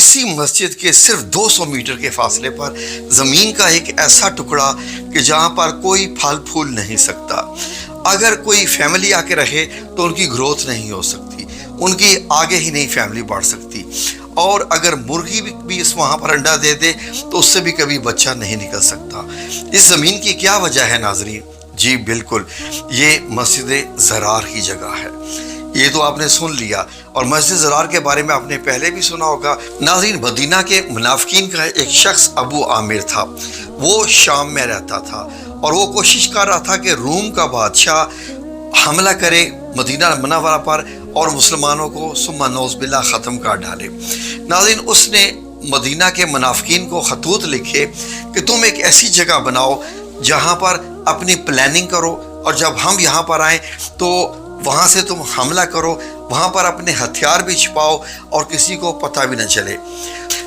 اسی مسجد کے صرف 200 میٹر کے فاصلے پر زمین کا ایک ایسا ٹکڑا کہ جہاں پر کوئی پھل پھول نہیں سکتا. اگر کوئی فیملی آ کے رہے تو ان کی گروتھ نہیں ہو سکتی، ان کی آگے ہی نہیں فیملی بڑھ سکتی. اور اگر مرغی بھی اس وہاں پر انڈا دے دے تو اس سے بھی کبھی بچہ نہیں نکل سکتا. اس زمین کی کیا وجہ ہے ناظرین؟ جی بالکل، یہ مسجد زرار کی جگہ ہے. یہ تو آپ نے سن لیا، اور مسجد زرار کے بارے میں آپ نے پہلے بھی سنا ہوگا. ناظرین، مدینہ کے منافقین کا ایک شخص ابو عامر تھا. وہ شام میں رہتا تھا اور وہ کوشش کر رہا تھا کہ روم کا بادشاہ حملہ کرے مدینہ منورہ پر اور مسلمانوں کو ثم نعوذ باللہ ختم کر ڈالے. ناظرین، اس نے مدینہ کے منافقین کو خطوط لکھے کہ تم ایک ایسی جگہ بناؤ جہاں پر اپنی پلاننگ کرو، اور جب ہم یہاں پر آئیں تو وہاں سے تم حملہ کرو، وہاں پر اپنے ہتھیار بھی چھپاؤ اور کسی کو پتہ بھی نہ چلے.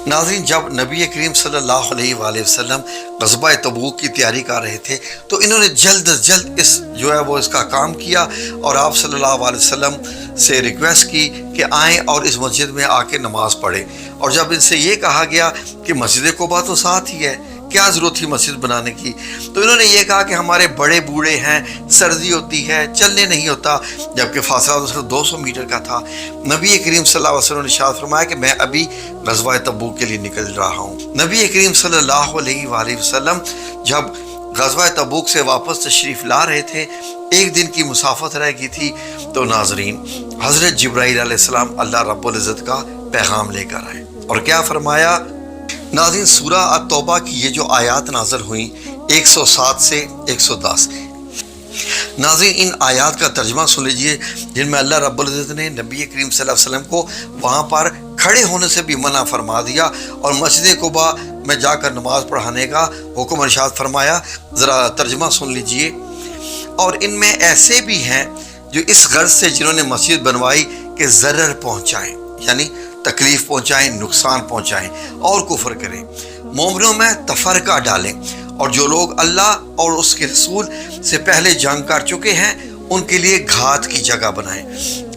ناظرین، جب نبی کریم صلی اللہ علیہ وآلہ وسلم غزوہ تبوک کی تیاری کر رہے تھے تو انہوں نے جلد از جلد اس کا کام کیا اور آپ صلی اللہ علیہ وسلم سے ریکویسٹ کی کہ آئیں اور اس مسجد میں آ کے نماز پڑھیں. اور جب ان سے یہ کہا گیا کہ مسجد قباء تو ساتھ ہی ہے، کیا ضرورت تھی مسجد بنانے کی، تو انہوں نے یہ کہا کہ ہمارے بڑے بوڑھے ہیں، سردی ہوتی ہے، چلنے نہیں ہوتا، جبکہ فاصلہ تو صرف 200 میٹر کا تھا. نبی کریم صلی اللہ علیہ وسلم نے ارشاد فرمایا کہ میں ابھی غزوہ تبوک کے لیے نکل رہا ہوں. نبی کریم صلی اللہ علیہ وآلہ وسلم جب غزوہ تبوک سے واپس تشریف لا رہے تھے، ایک دن کی مسافت رہ گئی تھی، تو ناظرین حضرت جبرائیل علیہ السلام اللہ رب العزت کا پیغام لے کر آئے. اور کیا فرمایا؟ ناظرین، سورہ التوبہ کی یہ جو آیات نازل ہوئیں 107 سے 110، ناظرین ان آیات کا ترجمہ سن لیجئے، جن میں اللہ رب العزت نے نبی کریم صلی اللہ علیہ وسلم کو وہاں پر کھڑے ہونے سے بھی منع فرما دیا اور مسجد قباء میں جا کر نماز پڑھانے کا حکم ارشاد فرمایا. ذرا ترجمہ سن لیجئے. اور ان میں ایسے بھی ہیں جو اس غرض سے جنہوں نے مسجد بنوائی کہ ضرر پہنچائیں، یعنی تکلیف پہنچائیں، نقصان پہنچائیں اور کفر کریں، مومنوں میں تفرقہ ڈالیں، اور جو لوگ اللہ اور اس کے رسول سے پہلے جنگ کر چکے ہیں ان کے لیے گھات کی جگہ بنائیں،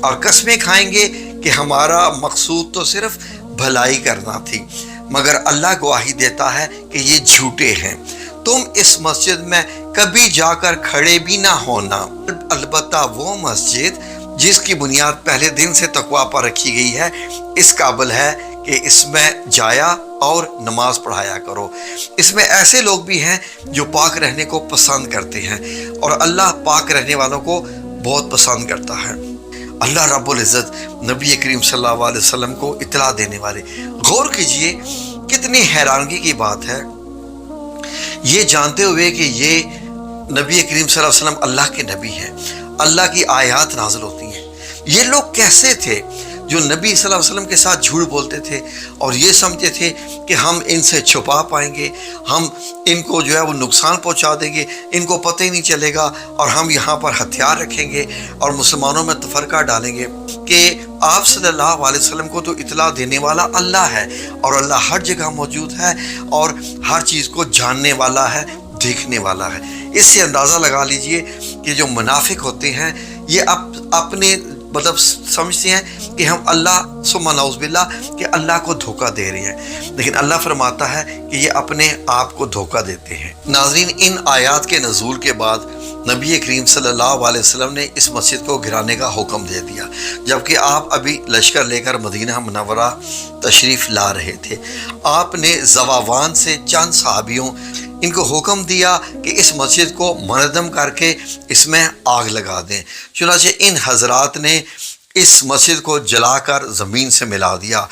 اور قسمیں کھائیں گے کہ ہمارا مقصود تو صرف بھلائی کرنا تھی، مگر اللہ گواہی دیتا ہے کہ یہ جھوٹے ہیں. تم اس مسجد میں کبھی جا کر کھڑے بھی نہ ہونا، البتہ وہ مسجد جس کی بنیاد پہلے دن سے تقویٰ پر رکھی گئی ہے اس قابل ہے کہ اس میں جایا اور نماز پڑھایا کرو. اس میں ایسے لوگ بھی ہیں جو پاک رہنے کو پسند کرتے ہیں، اور اللہ پاک رہنے والوں کو بہت پسند کرتا ہے. اللہ رب العزت نبی کریم صلی اللہ علیہ وسلم کو اطلاع دینے والے. غور کیجئے کتنی حیرانگی کی بات ہے، یہ جانتے ہوئے کہ یہ نبی کریم صلی اللہ علیہ وسلم اللہ کے نبی ہیں، اللہ کی آیات نازل ہوتی ہیں. یہ لوگ کیسے تھے جو نبی صلی اللہ علیہ وسلم کے ساتھ جھوٹ بولتے تھے اور یہ سمجھتے تھے کہ ہم ان سے چھپا پائیں گے، ہم ان کو جو ہے وہ نقصان پہنچا دیں گے، ان کو پتہ ہی نہیں چلے گا، اور ہم یہاں پر ہتھیار رکھیں گے اور مسلمانوں میں تفرقہ ڈالیں گے. کہ آپ صلی اللہ علیہ وسلم کو تو اطلاع دینے والا اللہ ہے، اور اللہ ہر جگہ موجود ہے اور ہر چیز کو جاننے والا ہے، دیکھنے والا ہے. اس سے اندازہ لگا لیجئے کہ جو منافق ہوتے ہیں یہ اپنے سمجھتے ہیں کہ ہم اللہ ثم نعوذ باللہ کہ اللہ کو دھوکہ دے رہے ہیں، لیکن اللہ فرماتا ہے کہ یہ اپنے آپ کو دھوکہ دیتے ہیں. ناظرین، ان آیات کے نزول کے بعد نبی کریم صلی اللہ علیہ وسلم نے اس مسجد کو گرانے کا حکم دے دیا، جبکہ آپ ابھی لشکر لے کر مدینہ منورہ تشریف لا رہے تھے. آپ نے زواوان سے چند صحابیوں ان کو حکم دیا کہ اس مسجد کو منہدم کر کے اس میں آگ لگا دیں. چنانچہ ان حضرات نے اس مسجد کو جلا کر زمین سے ملا دیا.